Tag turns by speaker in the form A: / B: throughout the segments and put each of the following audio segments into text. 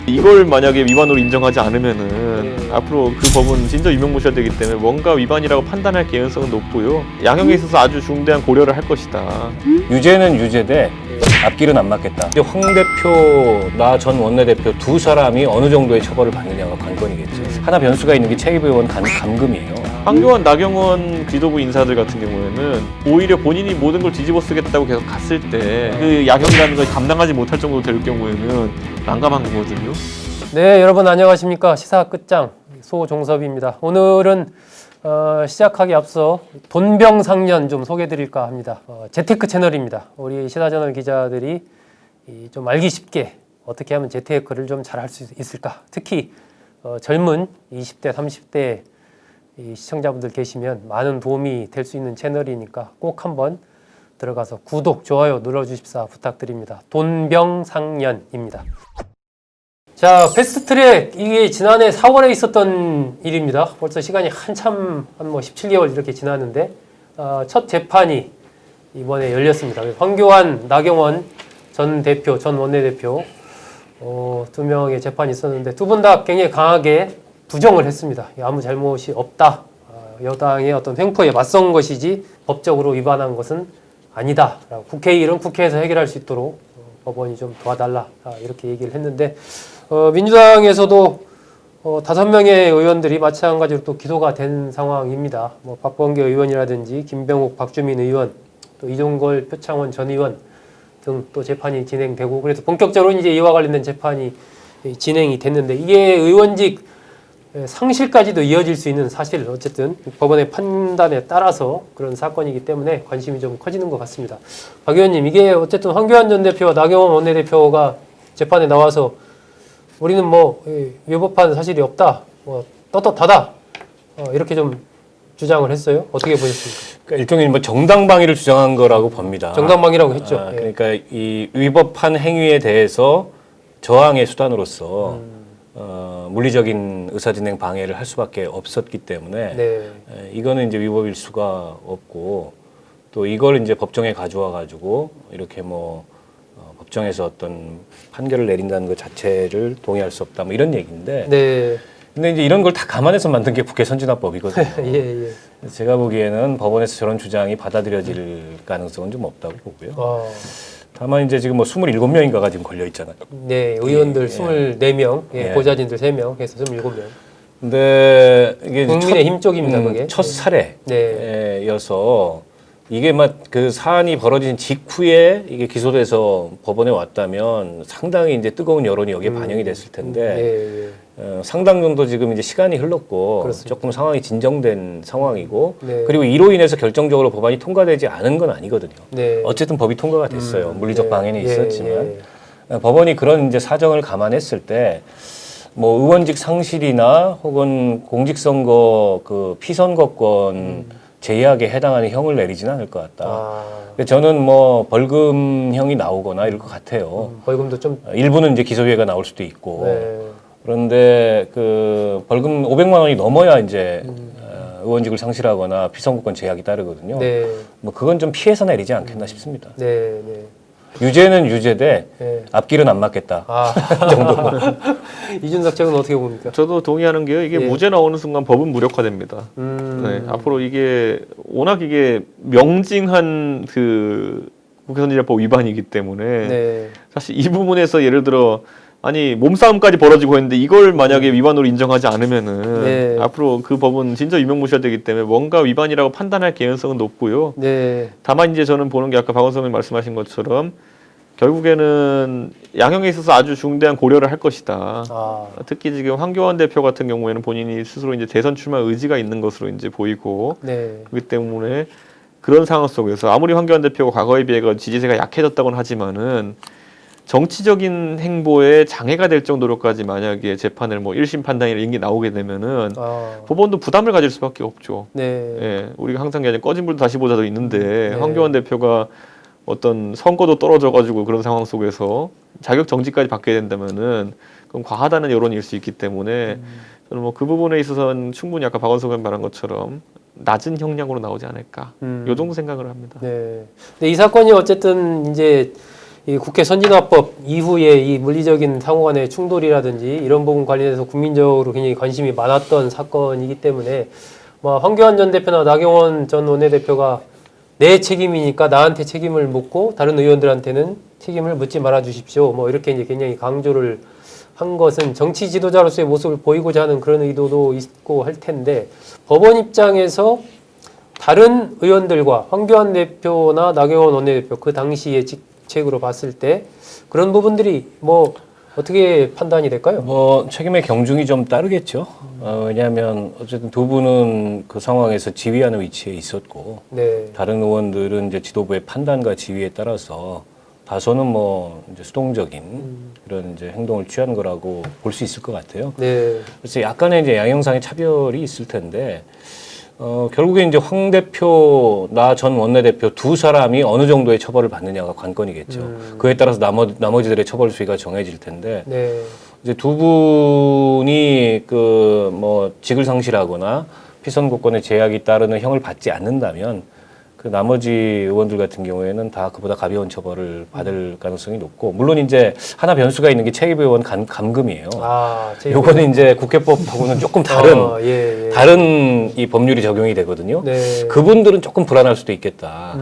A: 이걸 만약에 위반으로 인정하지 않으면은 앞으로 그 법은 진저 유명무실화 되기 때문에 뭔가 위반이라고 판단할 개연성은 높고요. 양형에 있어서 아주 중대한 고려를 할 것이다.
B: 유죄는 유죄대 앞길은 안 맞겠다. 이제 황 대표, 나 전 원내대표 두 사람이 어느 정도의 처벌을 받느냐가 관건이겠죠. 하나 변수가 있는 게 최고위원 감금이에요.
A: 황교안, 나경원 지도부 인사들 같은 경우에는 오히려 본인이 모든 걸 뒤집어 쓰겠다고 계속 갔을 때 그 야경이라는 걸 감당하지 못할 정도 될 경우에는 난감한 거거든요.
C: 네, 여러분 안녕하십니까. 시사 끝장 소종섭입니다. 오늘은 시작하기 앞서 돈병상련 좀 소개해드릴까 합니다. 재테크 채널입니다. 우리 시사저널 기자들이 좀 알기 쉽게 어떻게 하면 재테크를 좀 잘 할 수 있을까. 특히 젊은 20대, 30대 시청자분들 계시면 많은 도움이 될 수 있는 채널이니까 꼭 한번 들어가서 구독, 좋아요 눌러주십사 부탁드립니다. 돈병상련입니다. 자, 패스트트랙 이게 지난해 4월에 있었던 일입니다. 벌써 시간이 한참 한 17개월 이렇게 지났는데 첫 재판이 이번에 열렸습니다. 황교안, 나경원 전 대표, 전 원내대표 두 명의 재판이 있었는데 두 분 다 굉장히 강하게 부정을 했습니다. 아무 잘못이 없다. 여당의 어떤 횡포에 맞선 것이지 법적으로 위반한 것은 아니다. 국회 일은 국회에서 해결할 수 있도록 법원이 좀 도와달라. 이렇게 얘기를 했는데 민주당에서도 5명의 의원들이 마찬가지로 또 기소가 된 상황입니다. 박범계 의원이라든지 김병욱, 박주민 의원, 또 이종걸, 표창원 전 의원 등 또 재판이 진행되고 그래서 본격적으로 이제 이와 관련된 재판이 진행이 됐는데 이게 의원직 상실까지도 이어질 수 있는 사실 어쨌든 법원의 판단에 따라서 그런 사건이기 때문에 관심이 좀 커지는 것 같습니다. 박 의원님, 이게 어쨌든 황교안 전 대표와 나경원 원내대표가 재판에 나와서 우리는 위법한 사실이 없다, 떳떳하다 이렇게 좀 주장을 했어요. 어떻게 보셨습니까?
B: 그러니까 일종의 정당방위를 주장한 거라고 봅니다.
C: 정당방위라고 했죠.
B: 그러니까 이 위법한 행위에 대해서 저항의 수단으로서 물리적인 의사진행 방해를 할 수밖에 없었기 때문에 이거는 이제 위법일 수가 없고 또 이걸 이제 법정에 가져와 가지고 이렇게 법정에서 어떤 판결을 내린다는 것 자체를 동의할 수 없다 이런 얘기인데 근데 이제 이런 걸 다 감안해서 만든 게 국회 선진화법이거든요. 제가 보기에는 법원에서 저런 주장이 받아들여질 가능성은 좀 없다고 보고요. 다만 이제 지금 27명인가가 지금 걸려 있잖아요.
C: 네, 의원들 24명, 보좌진들 3명 해서 27명.
B: 근데 이게
C: 국민의힘 쪽입니다, 그게.
B: 첫 사례여서 이게 그 사안이 벌어진 직후에 이게 기소돼서 법원에 왔다면 상당히 이제 뜨거운 여론이 여기에 반영이 됐을 텐데 상당 정도 지금 이제 시간이 흘렀고 그렇습니다. 조금 상황이 진정된 상황이고 그리고 이로 인해서 결정적으로 법안이 통과되지 않은 건 아니거든요. 어쨌든 법이 통과가 됐어요. 물리적 방해는 있었지만 법원이 그런 이제 사정을 감안했을 때 의원직 상실이나 혹은 공직선거 그 피선거권 제약에 해당하는 형을 내리지는 않을 것 같다. 저는 벌금형이 나오거나 이럴 것 같아요.
C: 벌금도 좀
B: 일부는 이제 기소유예가 나올 수도 있고. 그런데 그 벌금 500만 원이 넘어야 이제 의원직을 상실하거나 피선거권 제약이 따르거든요. 그건 좀 피해서 내리지 않겠나 싶습니다. 유죄는 유죄대 앞길은 안 맞겠다. 정도.
C: 이준석 측은 어떻게 봅니까?
A: 저도 동의하는 게요. 이게 무죄 나오는 순간 법은 무력화됩니다. 앞으로 이게 워낙 이게 명징한 그 국회선진화법 위반이기 때문에 사실 이 부분에서 예를 들어 몸싸움까지 벌어지고 있는데 이걸 만약에 위반으로 인정하지 않으면은 앞으로 그 법은 진짜 유명무실화 되기 때문에 뭔가 위반이라고 판단할 개연성은 높고요. 다만 이제 저는 보는 게 아까 박원석 의원님 말씀하신 것처럼 결국에는 양형에 있어서 아주 중대한 고려를 할 것이다. 특히 지금 황교안 대표 같은 경우에는 본인이 스스로 이제 대선 출마 의지가 있는 것으로 이제 보이고 그렇기 때문에 그런 상황 속에서 아무리 황교안 대표가 과거에 비해 지지세가 약해졌다고는 하지만은 정치적인 행보에 장애가 될 정도로까지 만약에 재판을 1심 판단이나 이런 게 나오게 되면은 법원도 부담을 가질 수밖에 없죠. 우리가 항상 꺼진 불도 다시 보자도 있는데 황교안 대표가 어떤 선거도 떨어져가지고 그런 상황 속에서 자격 정지까지 받게 된다면은 그건 과하다는 여론일 수 있기 때문에 저는 그 부분에 있어서는 충분히 아까 박원석 의원 말한 것처럼 낮은 형량으로 나오지 않을까. 요 정도 생각을 합니다.
C: 네. 근데 이 사건이 어쨌든 이제 이 국회 선진화법 이후에 이 물리적인 상호 간의 충돌이라든지 이런 부분 관련해서 국민적으로 굉장히 관심이 많았던 사건이기 때문에 뭐 황교안 전 대표나 나경원 전 원내대표가 내 책임이니까 나한테 책임을 묻고 다른 의원들한테는 책임을 묻지 말아 주십시오. 뭐 이렇게 이제 굉장히 강조를 한 것은 정치 지도자로서의 모습을 보이고자 하는 그런 의도도 있고 할 텐데 법원 입장에서 다른 의원들과 황교안 대표나 나경원 원내대표 그 당시의 책으로 봤을 때 그런 부분들이 뭐 어떻게 판단이 될까요?
B: 뭐 책임의 경중이 좀 따르겠죠. 왜냐하면 어쨌든 두 분은 그 상황에서 지휘하는 위치에 있었고
C: 네.
B: 다른 의원들은 이제 지도부의 판단과 지휘에 따라서 다소는 뭐 이제 수동적인 그런 이제 행동을 취한 거라고 볼 수 있을 것 같아요.
C: 네.
B: 그래서 약간의 이제 양형상의 차별이 있을 텐데. 결국에 이제 황 대표, 나 전 원내대표 두 사람이 어느 정도의 처벌을 받느냐가 관건이겠죠. 그에 따라서 나머지들의 처벌 수위가 정해질 텐데,
C: 네.
B: 이제 두 분이 그 뭐 직을 상실하거나 피선거권의 제약이 따르는 형을 받지 않는다면 그 나머지 의원들 같은 경우에는 다 그보다 가벼운 처벌을 받을 가능성이 높고, 물론 이제 하나 변수가 있는 게 체입 의원 감금이에요. 요거는 이제 국회법하고는 조금 다른
C: 예.
B: 다른 이 법률이 적용이 되거든요.
C: 네.
B: 그분들은 조금 불안할 수도 있겠다.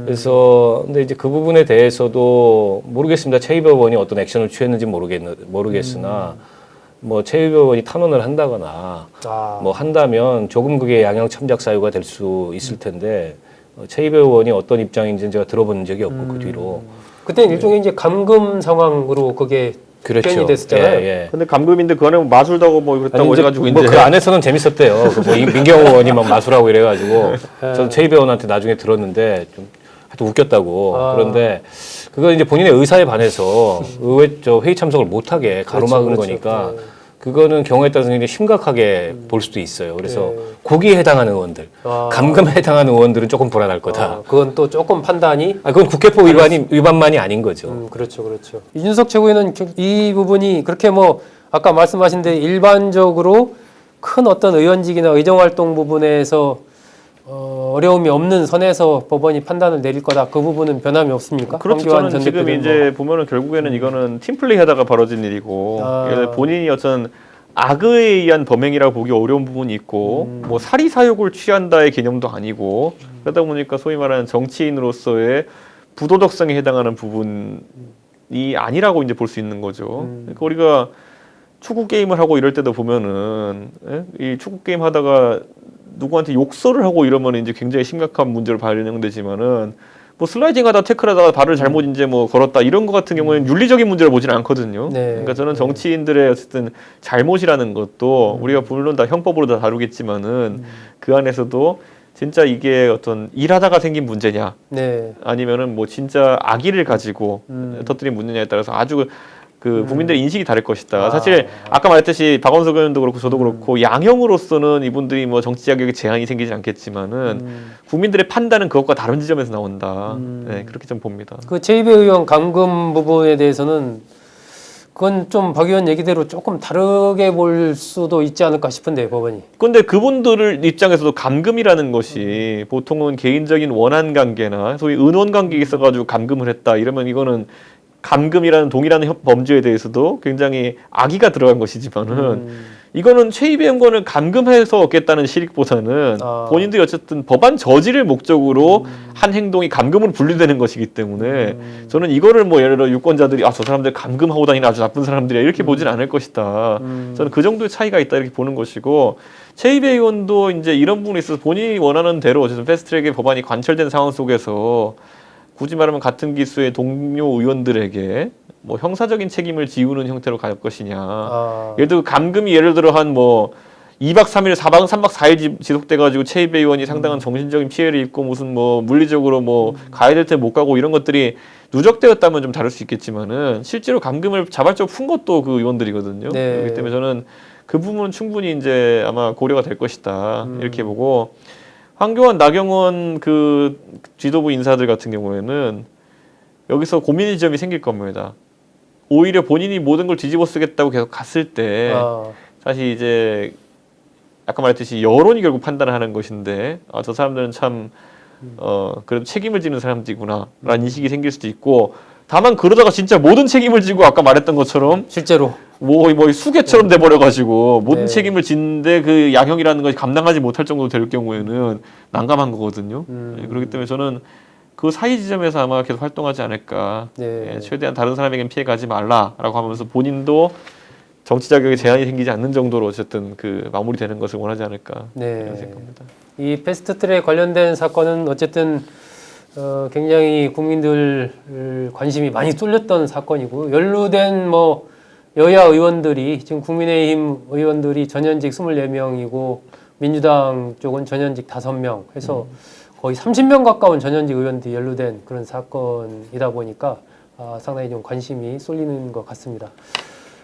B: 그래서 근데 이제 그 부분에 대해서도 모르겠습니다. 체입 의원이 어떤 액션을 취했는지 모르겠으나 뭐 체입 의원이 탄원을 한다거나 뭐 한다면 조금 그게 양형 참작 사유가 될 수 있을 텐데. 체입 의원이 어떤 입장인지는 제가 들어본 적이 없고 그 뒤로
C: 그때는 일종의 이제 감금 상황으로 그게
B: 그렇죠.
C: 표현이 됐었잖아요.
B: 예.
A: 근데 감금인데 그 안에 뭐 마술도 하고 뭐 그랬다고 해가지고
B: 뭐 그 안에서는 재밌었대요. 뭐 민경호 의원이 막 마술하고 이래가지고 저는 체입 의원한테 나중에 들었는데 좀 하여튼 웃겼다고. 그런데 그거 이제 본인의 의사에 반해서 회의 참석을 못하게 가로막은 거니까. 그거는 경우에 따라서 굉장히 심각하게 볼 수도 있어요. 그래서 거기에 해당하는 의원들, 감금에 해당하는 의원들은 조금 불안할 거다.
C: 그건 또 조금 판단이.
B: 그건 국회법 위반만이 아닌 거죠.
C: 그렇죠. 이준석 최고위는 이 부분이 그렇게 뭐 아까 말씀하신 데 일반적으로 큰 어떤 의원직이나 의정활동 부분에서 어려움이 없는 선에서 법원이 판단을 내릴 거다. 그 부분은 변함이 없습니까?
A: 그렇죠. 저는 지금 이제 보면은 결국에는 이거는 팀플레이 하다가 벌어진 일이고 본인이 어떤 악의에 의한 범행이라고 보기 어려운 부분이 있고 뭐 사리사욕을 취한다의 개념도 아니고 그러다 보니까 소위 말하는 정치인으로서의 부도덕성에 해당하는 부분이 아니라고 이제 볼 수 있는 거죠. 그러니까 우리가 축구 게임을 하고 이럴 때도 보면은 이 축구 게임 하다가 누구한테 욕설을 하고 이러면 이제 굉장히 심각한 문제로 발현되지만은 뭐 슬라이딩하다 태클하다가 발을 잘못 이제 뭐 걸었다 이런 것 같은 경우에는 윤리적인 문제를 보지는 않거든요. 그러니까 저는 정치인들의 어쨌든 잘못이라는 것도 우리가 물론 다 형법으로 다 다루겠지만은 그 안에서도 진짜 이게 어떤 일하다가 생긴 문제냐 아니면은 뭐 진짜 악의를 가지고 터뜨린 문제냐에 따라서 아주 그 국민들의 인식이 다를 것이다. 사실 아까 말했듯이 박원석 의원도 그렇고 저도 그렇고 양형으로서는 이분들이 뭐 정치 자격에 제한이 생기지 않겠지만은 국민들의 판단은 그것과 다른 지점에서 나온다. 네, 그렇게 좀 봅니다.
C: 그 제2배 의원 감금 부분에 대해서는 그건 좀 박 의원 얘기대로 조금 다르게 볼 수도 있지 않을까 싶은데 법원이.
A: 근데 그분들 입장에서도 감금이라는 것이 보통은 개인적인 원한 관계나 소위 은원 관계에 있어가지고 감금을 했다 이러면 이거는 감금이라는 동일한 범죄에 대해서도 굉장히 악의가 들어간 것이지만은 이거는 최입의 행거는 감금해서 얻겠다는 실익보다는 본인들이 어쨌든 법안 저지를 목적으로 한 행동이 감금으로 분류되는 것이기 때문에 저는 이거를 뭐 예를 들어 유권자들이 저 사람들 감금하고 다니는 아주 나쁜 사람들이야 이렇게 보진 않을 것이다. 저는 그 정도의 차이가 있다 이렇게 보는 것이고 최입의 의원도 이제 이런 부분에 있어서 본인이 원하는 대로 어쨌든 패스트트랙의 법안이 관철된 상황 속에서 굳이 말하면 같은 기수의 동료 의원들에게 뭐 형사적인 책임을 지우는 형태로 갈 것이냐. 예를 들어 감금이 예를 들어 한 뭐 2박 3일, 3박 4일 지속돼가지고 최입의 의원이 상당한 정신적인 피해를 입고 무슨 뭐 물리적으로 뭐 가야 될 때 못 가고 이런 것들이 누적되었다면 좀 다를 수 있겠지만은 실제로 감금을 자발적으로 푼 것도 그 의원들이거든요. 그렇기 때문에 저는 그 부분은 충분히 이제 아마 고려가 될 것이다. 이렇게 보고 황교안, 나경원 그 지도부 인사들 같은 경우에는 여기서 고민의 지점이 생길 겁니다. 오히려 본인이 모든 걸 뒤집어 쓰겠다고 계속 갔을 때 사실 이제 아까 말했듯이 여론이 결국 판단을 하는 것인데 저 사람들은 참 그래도 책임을 지는 사람들이구나라는 인식이 생길 수도 있고 다만 그러다가 진짜 모든 책임을 지고 아까 말했던 것처럼
C: 실제로
A: 뭐 수개처럼 돼버려가지고 모든
C: 네.
A: 책임을 지는데 그 양형이라는 것이 감당하지 못할 정도 될 경우에는 난감한 거거든요. 네, 그렇기 때문에 저는 그 사이 지점에서 아마 계속 활동하지 않을까.
C: 네.
A: 최대한 다른 사람에겐 피해 가지 말라라고 하면서 본인도 정치 자격에 제한이 생기지 않는 정도로 어쨌든 그 마무리되는 것을 원하지 않을까 이런 생각입니다.
C: 이 패스트트랙 관련된 사건은 어쨌든 굉장히 국민들 관심이 많이 쏠렸던 사건이고 연루된 뭐 여야 의원들이 지금 국민의힘 의원들이 전현직 24명이고 민주당 쪽은 전현직 5명 해서 거의 30명 가까운 전현직 의원들이 연루된 그런 사건이다 보니까 상당히 좀 관심이 쏠리는 것 같습니다.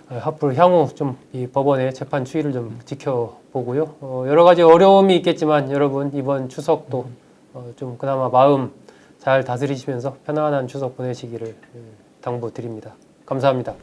C: 앞으로 향후 좀 이 법원의 재판 추이를 좀 지켜보고요. 여러 가지 어려움이 있겠지만 여러분 이번 추석도 좀 그나마 마음 잘 다스리시면서 편안한 추석 보내시기를 당부드립니다. 감사합니다.